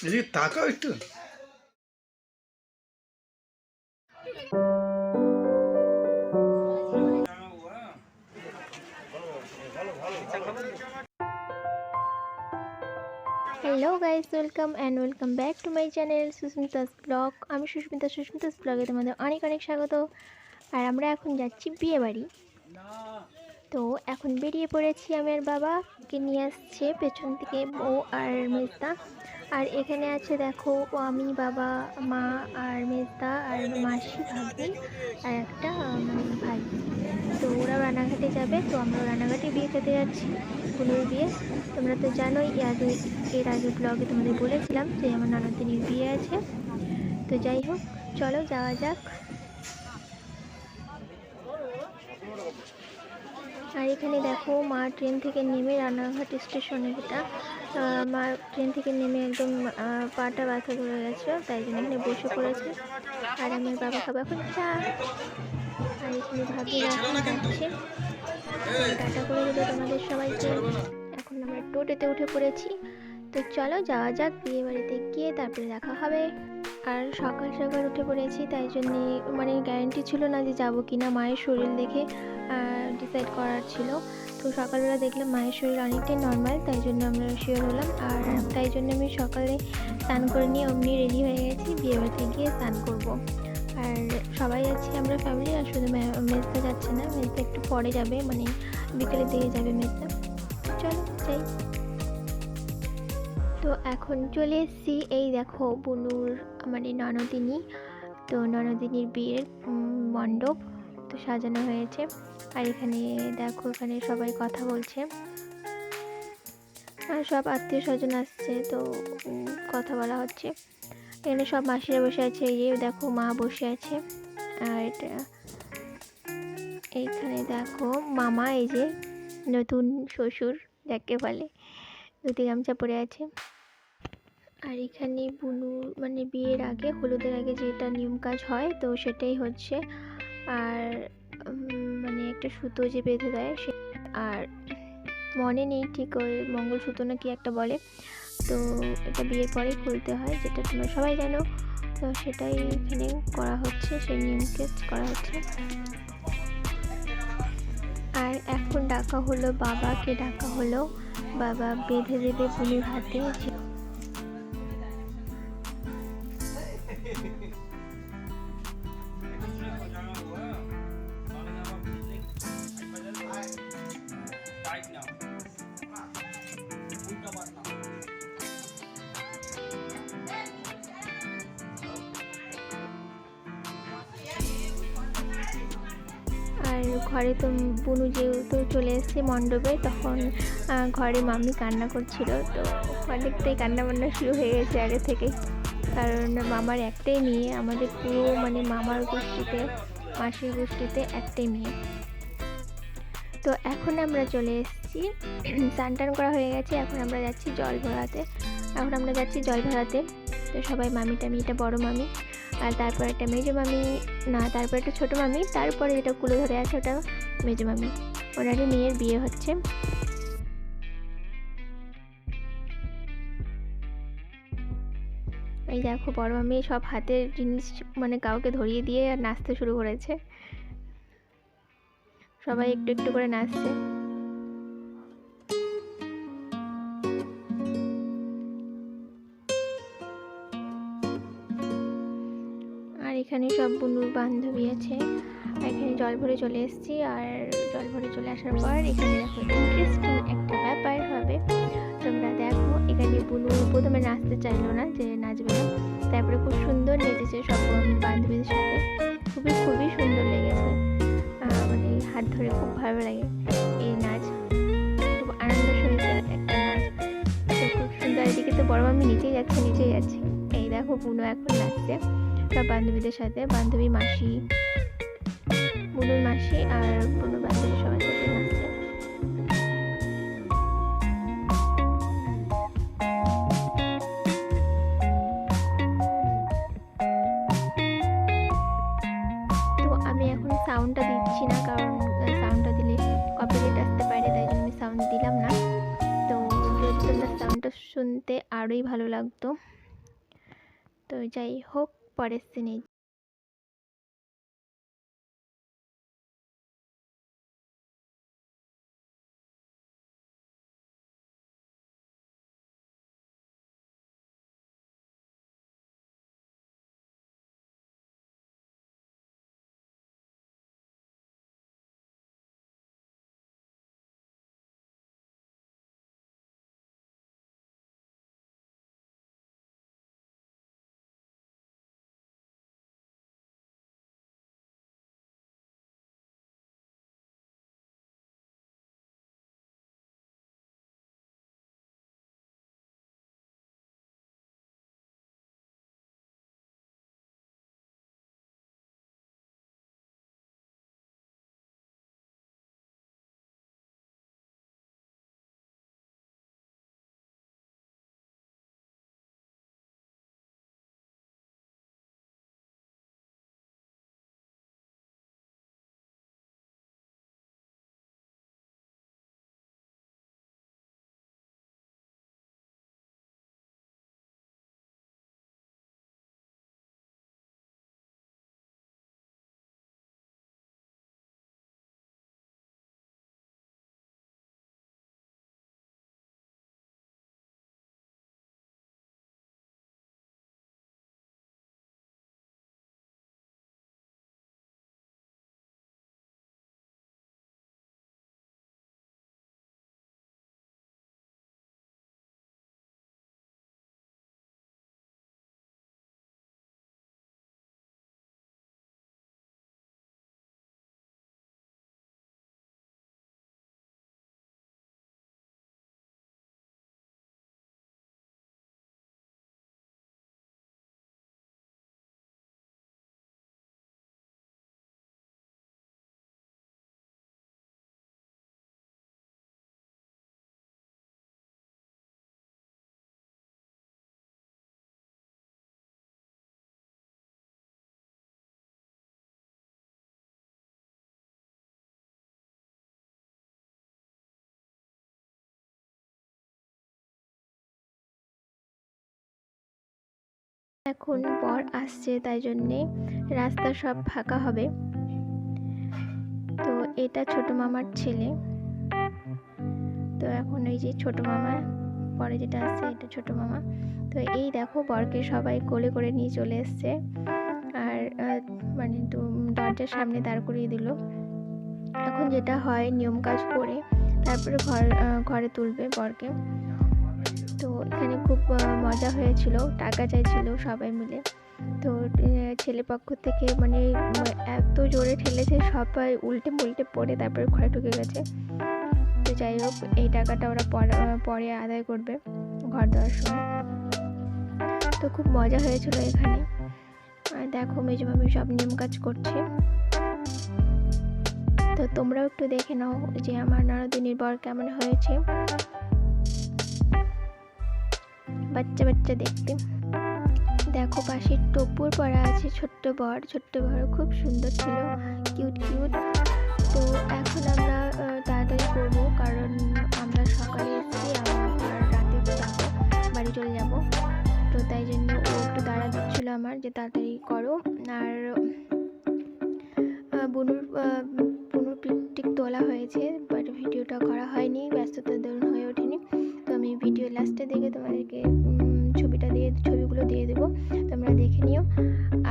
এদিকে তাকাও একটু। Hello guys, welcome back to my channel Susmita's blog. আমি সুস্মিতাস ব্লগে তোমাদের অনেক অনেক স্বাগত। আর আমরা এখন যাচ্ছি বিয়ে বাড়ি। তো এখন বেরিয়ে পড়েছি, আমি আর বাবাকে নিয়ে আসছে পেছন থেকে ও আর মেজদা। আর এখানে আছে দেখো, আমি, বাবা, মা আর মেজদা আর মাসি, ভাগ্নি আর একটা ভাই। তো ওরা রানাঘাটে যাবে, তো আমরা রানাঘাটে বিয়ে খেতে যাচ্ছি, বোনের বিয়ে। তোমরা তো জানোই, এর আগে ব্লগে তোমাদের বলেছিলাম যে আমার ননদিনীর বিয়ে আছে। তো যাই হোক, চলো যাওয়া যাক। আর এখানে দেখো, মা ট্রেন থেকে নেমে রানাঘাট স্টেশনে, এটা মা ট্রেন থেকে নেমে একদম পাটা ব্যথা ধরে গেছে, তাই জন্য এখানে বসে পড়েছে। আর আমার বাবা খাবে এখন চা। আর এখানে ভাবিরা এখন যাচ্ছে, টাটা করে দিল তোমাদের সবাইকে। এখন আমরা টোটোতে উঠে পড়েছি। তো চলো যাওয়া যাক, বিয়ে বাড়িতে গিয়ে তারপরে দেখা হবে। আর সকাল সকাল উঠে পড়েছি, তাই জন্যে গ্যারান্টি ছিল না যে যাবো কি না, মায়ের শরীর দেখে ডিসাইড করার ছিল। তো সকালবেলা দেখলাম মায়ের শরীর অনেকটাই নর্মাল, তাই জন্য আমরা শিওর হলাম। আর তাই জন্য আমি সকালে স্নান করে নিয়ে অমনি রেডি হয়ে গেছি, বিয়ে বাড়িতে গিয়ে স্নান করবো। আর সবাই যাচ্ছি আমরা ফ্যামিলি, আর শুধু মেজদা যাচ্ছে না, মেজদা একটু পরে যাবে, বিকেলের দিকে যাবে মেজদা। চলো যাই। তো এখন চলে এসেছি, এই দেখো বুনুর ননদিনী। তো ননদিনীর বিয়ের মণ্ডপ তো সাজানো হয়েছে। আর এখানে দেখো, এখানে সবাই কথা বলছে, আর সব আত্মীয় স্বজন আসছে, তো কথা বলা হচ্ছে। এখানে সব মাসিরা বসে আছে, এই যে দেখো মা বসে আছে। আর এটা এইখানে দেখো মামা, এই যে নতুন শ্বশুর যাকে বলে, ধুতি গামছা পরে আছে। আর এখানে বুনু বিয়ের আগে, হলুদের আগে যেটা নিয়ম কাজ হয়, তো সেটাই হচ্ছে। আর একটা সুতো যে বেঁধে দেয় সে, আর মনে নেই ঠিক ওই মঙ্গলসূত্র না কি একটা বলে, তো এটা বিয়ের পরেই খুলতে হয়, যেটা তোমরা সবাই জানো। তো সেটাই এখানে করা হচ্ছে, সেই নিয়মকে করা হচ্ছে। আর এখন ডাকা হলো বাবাকে, ডাকা হলো, বাবা বেঁধে দেবে বুনুর হাতে। আর ঘরে তো বুনু যেহেতু চলে এসেছে মণ্ডপে, তখন ঘরে মাম্মি কান্না করছিল, তো অনেকটাই কান্না বান্না শুরু হয়ে গেছে আগে থেকেই। কারণ মামার একটাই মেয়ে, আমাদের পুরো মামার গোষ্ঠীতে, মাসির গোষ্ঠীতে একটাই মেয়ে। তো এখন আমরা চলে এসেছি, স্নান টান করা হয়ে গেছে, এখন আমরা যাচ্ছি জল ভরাতে। তো সবাই মামি টামি, এটা বড় মামি, আর তারপর একটা মেজো মামি, না তারপর একটা ছোটো মামি, তারপরে যেটা কুলো ধরে আছে ওটা মেজো মামি, ওনারই মেয়ের বিয়ে হচ্ছে। এই দেখো বড় মামি সব হাতের জিনিস কাউকে ধরিয়ে দিয়ে আর নাচতে শুরু করেছে, সবাই একটু একটু করে নাচছে। আর এখানে সব বুনুর বান্ধবী আছে। এখানে জল ভরে চলে এসেছি, আর জল ভরে চলে আসার পর এখানে দেখো ইন্টারেস্টিং একটা ব্যাপার হবে, তোমরা দেখো। এখানে বুনু প্রথমে নাচতে চাইলো না, যে নাচবে না, তারপরে খুব সুন্দর নেচেছে সব বান্ধবীদের সাথে, খুবই সুন্দর লেগেছে। হাত ধরে খুব ভালো লাগে এই নাচ, খুব আনন্দ সহিত একটা নাচ, খুব সুন্দর। এদিকে তো বড় মামি নিচেই যাচ্ছে। এই দেখো বুনু এখন নাচছে সব বান্ধবীদের সাথে, বান্ধবী মাসি, বুনুর মাসি আর বুনুর বান্ধবী সবার সাথে নাচছে। তো আমি এখন সাউন্ডটা দিচ্ছি না, কারণ সাউন্ডটা দিলে কপিরাইট আসতে আরোই ভালো লাগতো। তো যাই হোক, পরের সিনে এখন বর আসছে, তাই জন্যে রাস্তা সব ফাঁকা হবে। তো এটা ছোট মামার ছেলে। তো এখন ওই যে ছোট মামা, পরে যেটা আসছে এটা ছোট মামা। তো এই দেখো বরকে সবাই কোলে করে নিয়ে চলে এসছে, আর মানে দরজার সামনে দাঁড় করিয়ে দিল। এখন যেটা হয় নিয়ম কাজ করে তারপরে ঘরে তুলবে বরকে। তো এখানে খুব মজা হয়েছিল, টাকা চাইছিল সবাই মিলে। তো ছেলে পক্ষ থেকে মানে এত জোরে ঠেলেছে, সবাই উল্টে মুল্টে পড়ে তারপরে ঘরে ঢুকে গেছে। তো যাই হোক, এই টাকাটা ওরা পরে আদায় করবে ঘর দেওয়ার সময়। তো খুব মজা হয়েছিল এখানে। আর দেখো মেজো মামি সব নিয়ম কাজ করছে। তো তোমরাও একটু দেখে নাও যে আমার ননদিনীর বর কেমন হয়েছে। বাচ্চা বাচ্চা দেখতে। দেখো পাশে টপুর পরা আছে ছোট্ট বর খুব সুন্দর ছিল, কিউট কিউট। তো এখন আমরা তাড়াতাড়ি করবো, কারণ আমরা সকালে এসেছি, আর রাতে যাবো, বাড়ি চলে যাব। তো তাই জন্য ও একটু তাড়া দিচ্ছিলো আমার যে তাড়াতাড়ি করো। আর বুনুর পিকটিক তোলা হয়েছে, বাট ভিডিওটা করা হয়নি, ব্যস্ততার দরুন হয়ে ওঠেনি। তো আমি ভিডিও লাস্টে দেখে তোমাদেরকে ছবিগুলো দিয়ে দেবো, তোমরা দেখে নিও।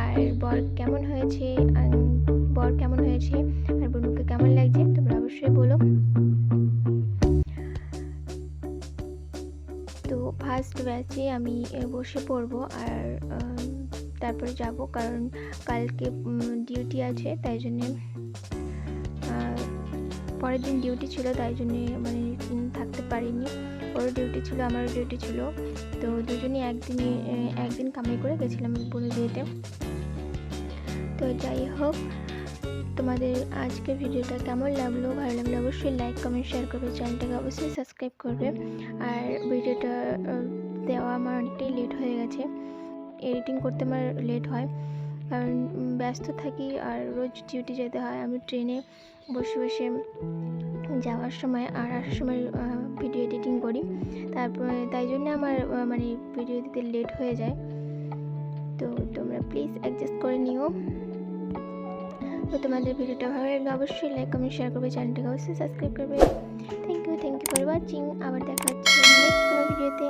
আর বর কেমন হয়েছে আর বুনুকে কেমন লাগছে তোমরা অবশ্যই বলো। তো ফার্স্ট ব্যাচে আমি বসে পড়বো, আর তারপরে যাব, কারণ কালকে ডিউটি আছে, তাই জন্যে পরের দিন ডিউটি ছিল, তাই জন্যে মানে থাকতে পারিনি। ওরও ডিউটি ছিল, আমারও ডিউটি ছিল। তো দুজনেই একদিন কামাই করে গেছিলাম বুনু বিয়েতে। তো যাই হোক, তোমাদের আজকের ভিডিওটা কেমন লাগলো, ভালো লাগলে অবশ্যই লাইক কমেন্ট শেয়ার করবে, চ্যানেলটাকে অবশ্যই সাবস্ক্রাইব করবে। আর ভিডিওটা দেওয়া আমার অনেকটাই লেট হয়ে গেছে, এডিটিং করতে আমার লেট হয়, কারণ ব্যস্ত থাকি আর রোজ ডিউটি যেতে হয়। আমি ট্রেনে বসে বসে যাওয়ার সময় আর আসার সময় ভিডিও এডিটিং করি, তারপরে তাই জন্য আমার মানে ভিডিও দিতে লেট হয়ে যায়। তো তোমরা প্লিজ অ্যাডজাস্ট করে নিও। তো তোমাদের ভিডিওটা ভালো লাগলে অবশ্যই লাইক কমেন্ট শেয়ার করবে, চ্যানেলটাকে অবশ্যই সাবস্ক্রাইব করবে। Thank you for watching. আবার দেখা হচ্ছে নেক্সট কোনো ভিডিওতে।